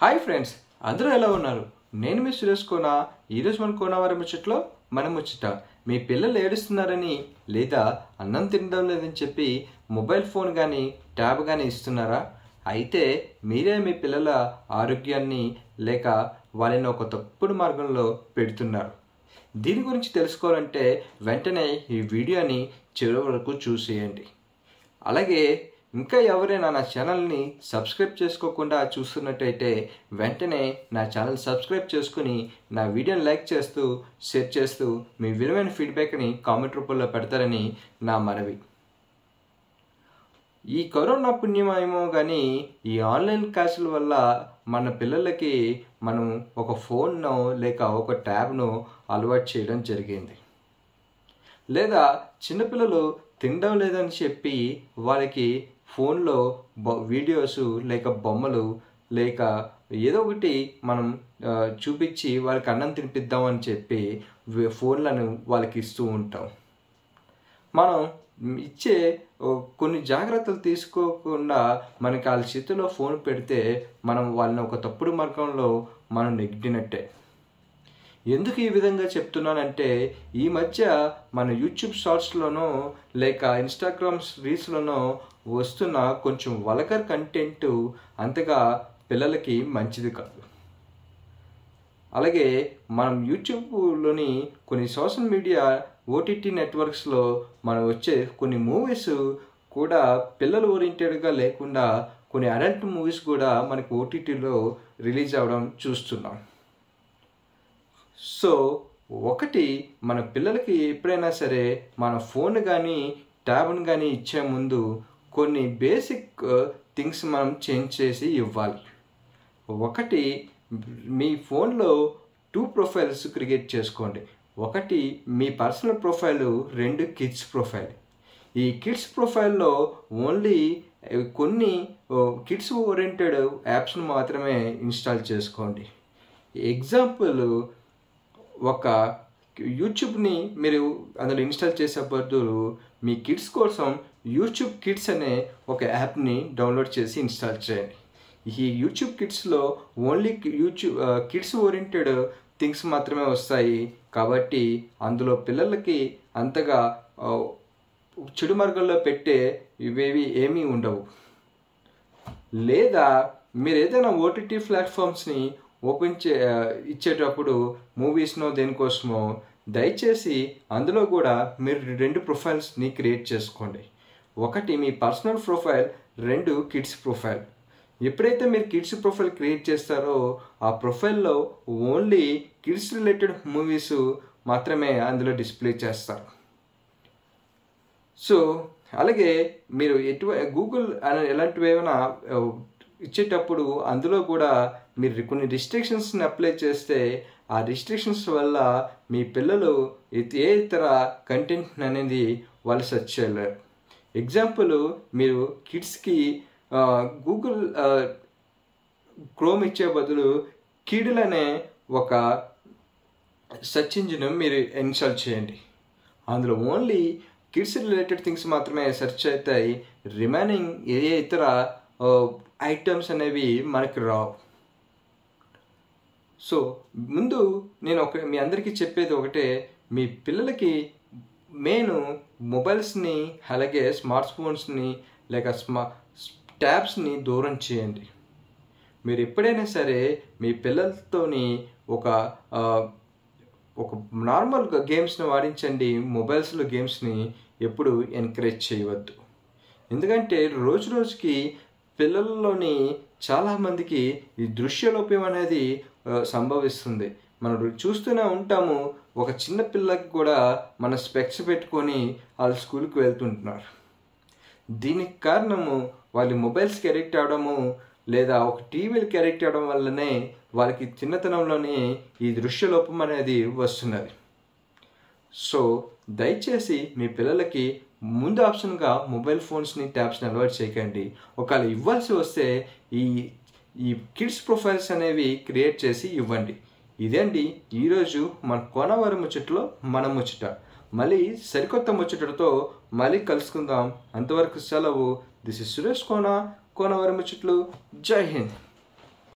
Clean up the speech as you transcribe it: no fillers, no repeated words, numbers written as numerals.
Hi friends, అందరూ ఎలా ఉన్నారు? నేను మీ సురేష్ కోనా. ఈరోజు మన కోనవారి ముచ్చట్లో మన ముచ్చట. మీ పిల్లలు ఏడుస్తున్నారని లేదా అన్నం తినడం లేదని చెప్పి మొబైల్ ఫోన్ కానీ ట్యాబ్ కానీ ఇస్తున్నారా? అయితే మీరే మీ పిల్లల ఆరోగ్యాన్ని లేక వాళ్ళని ఒక తప్పుడు మార్గంలో పెడుతున్నారు. దీని గురించి తెలుసుకోవాలంటే వెంటనే ఈ వీడియోని చివరి వరకు చూసేయండి. అలాగే ఇంకా ఎవరైనా నా ఛానల్ని సబ్స్క్రైబ్ చేసుకోకుండా చూస్తున్నట్టయితే వెంటనే నా ఛానల్ సబ్స్క్రైబ్ చేసుకుని నా వీడియోని లైక్ చేస్తూ షేర్ చేస్తూ మీ విలువైన ఫీడ్బ్యాక్ని కామెంట్ రూపంలో పెడతారని నా మనవి. ఈ కరోనా పుణ్యమేమో కానీ ఈ ఆన్లైన్ క్లాసుల వల్ల మన పిల్లలకి మనం ఒక ఫోన్ను లేక ఒక ట్యాబ్ను అలవాటు చేయడం జరిగింది. లేదా చిన్నపిల్లలు తినడం లేదని చెప్పి వాళ్ళకి ఫోన్లో వీడియోస్ లేక బొమ్మలు లేక ఏదో ఒకటి మనం చూపించి వాళ్ళకి అన్నం తినిపిద్దామని చెప్పి ఫోన్లను వాళ్ళకి ఇస్తూ ఉంటాం. మనం ఇచ్చే కొన్ని జాగ్రత్తలు తీసుకోకుండా మనకి వాళ్ళ చేతిలో ఫోన్ పెడితే మనం వాళ్ళని ఒక తప్పుడు మార్గంలో మనం నెగ్గినట్టే. ఎందుకు ఈ విధంగా చెప్తున్నానంటే ఈ మధ్య మన యూట్యూబ్ షార్ట్స్లోనో లేక ఇన్స్టాగ్రామ్ రీల్స్లోనో వస్తున్న కొంచెం వల్గర్ కంటెంట్ అంతగా పిల్లలకి మంచిది కాదు. అలాగే మనం యూట్యూబ్లోని కొన్ని సోషల్ మీడియా ఓటీటీ నెట్వర్క్స్లో మనం వచ్చే కొన్ని మూవీస్ కూడా పిల్లలు ఓరియంటెడ్గా లేకుండా కొన్ని అడల్ట్ మూవీస్ కూడా మనకు ఓటీటీలో రిలీజ్ అవ్వడం చూస్తున్నాం. సో ఒకటి, మన పిల్లలకి ఎప్పుడైనా సరే మన ఫోన్ కానీ ట్యాబ్ని కానీ ఇచ్చే ముందు కొన్ని బేసిక్ థింగ్స్ మనం చేంజ్ చేసి ఇవ్వాలి. ఒకటి, మీ ఫోన్లో 2 ప్రొఫైల్స్ క్రియేట్ చేసుకోండి. ఒకటి మీ పర్సనల్ ప్రొఫైలు, 2 కిడ్స్ ప్రొఫైల్. ఈ కిడ్స్ ప్రొఫైల్లో ఓన్లీ కొన్ని కిడ్స్ ఓరియంటెడ్ యాప్స్ను మాత్రమే ఇన్స్టాల్ చేసుకోండి. ఎగ్జాంపుల్, ఒక యూట్యూబ్ని మీరు అందులో ఇన్స్టాల్ చేసే బదులు మీ కిడ్స్ కోసం యూట్యూబ్ కిడ్స్ అనే ఒక యాప్ని డౌన్లోడ్ చేసి ఇన్స్టాల్ చేయండి. ఈ యూట్యూబ్ కిడ్స్లో ఓన్లీ కిడ్స్ ఓరియంటెడ్ థింగ్స్ మాత్రమే వస్తాయి కాబట్టి అందులో పిల్లలకి అంతగా చెడు మార్గంలో పెట్టే ఇవేవి ఏమీ ఉండవు. లేదా మీరు ఏదైనా ఓటీటీ ప్లాట్ఫామ్స్ని ఇచ్చేటప్పుడు మూవీస్నో దేనికోసమో దయచేసి అందులో కూడా మీరు 2 ప్రొఫైల్స్ని క్రియేట్ చేసుకోండి. ఒకటి మీ పర్సనల్ ప్రొఫైల్, 2 కిడ్స్ ప్రొఫైల్. ఎప్పుడైతే మీరు కిడ్స్ ప్రొఫైల్ క్రియేట్ చేస్తారో ఆ ప్రొఫైల్లో ఓన్లీ కిడ్స్ రిలేటెడ్ మూవీస్ మాత్రమే అందులో డిస్ప్లే చేస్తారు. సో అలాగే మీరు గూగుల్ ఎలాంటివి ఏమైనా ఇచ్చేటప్పుడు అందులో కూడా మీరు కొన్ని రిస్ట్రిక్షన్స్ని అప్లై చేస్తే ఆ రిస్ట్రిక్షన్స్ వల్ల మీ పిల్లలు ఏ ఇతర కంటెంట్ అనేది వాళ్ళు సెర్చ్ చేయలేరు. ఎగ్జాంపుల్, మీరు కిడ్స్కి గూగుల్ క్రోమ్ ఇచ్చే బదులు కిడిల్ అనే ఒక సెర్చ్ ఇంజిన్ మీరు ఇన్స్టాల్ చేయండి. అందులో ఓన్లీ కిడ్స్ రిలేటెడ్ థింగ్స్ మాత్రమే సెర్చ్ అవుతాయి. రిమైనింగ్ ఏ ఇతర ఐటమ్స్ అనేవి మనకు రావు. సో ముందు నేను మీ అందరికీ చెప్పేది ఒకటే, మీ పిల్లలకి మెయిన్ మొబైల్స్ని అలాగే స్మార్ట్ ఫోన్స్ని లేక ట్యాబ్స్ని దూరం చేయండి. మీరు ఎప్పుడైనా సరే మీ పిల్లలతోని ఒక నార్మల్ గేమ్స్ని వాడించండి. మొబైల్స్లో గేమ్స్ని ఎప్పుడు ఎంకరేజ్ చేయవద్దు. ఎందుకంటే రోజు రోజుకి పిల్లల్లోని చాలామందికి ఈ దృశ్యలోపం అనేది సంభవిస్తుంది. మనం చూస్తూనే ఉంటాము. ఒక చిన్న పిల్లకి కూడా మన స్పెక్స్ పెట్టుకొని వాళ్ళు స్కూల్కి వెళ్తుంటున్నారు. దీనికి కారణము వాళ్ళు మొబైల్స్కి అడిక్ట్ అవ్వడము లేదా ఒక టీవీలకి అడిక్ట్ అవ్వడం వల్లనే వాళ్ళకి చిన్నతనంలోనే ఈ దృశ్యలోపం అనేది వస్తున్నది. సో దయచేసి మీ పిల్లలకి ముందు ఆప్షన్గా మొబైల్ ఫోన్స్ని ట్యాబ్స్ని అలవాటు చేయకండి. ఒకవేళ ఇవ్వాల్సి వస్తే ఈ కిడ్స్ ప్రొఫైల్స్ అనేవి క్రియేట్ చేసి ఇవ్వండి. ఇదేంటి ఈరోజు మన కోనవారి ముచ్చట్లో మన ముచ్చట. మళ్ళీ సరికొత్త ముచ్చటతో మళ్ళీ కలుసుకుందాం. అంతవరకు సెలవు. దిస్ ఇస్ సురేష్ కోనవారి ముచ్చట్లు. జై హింద్.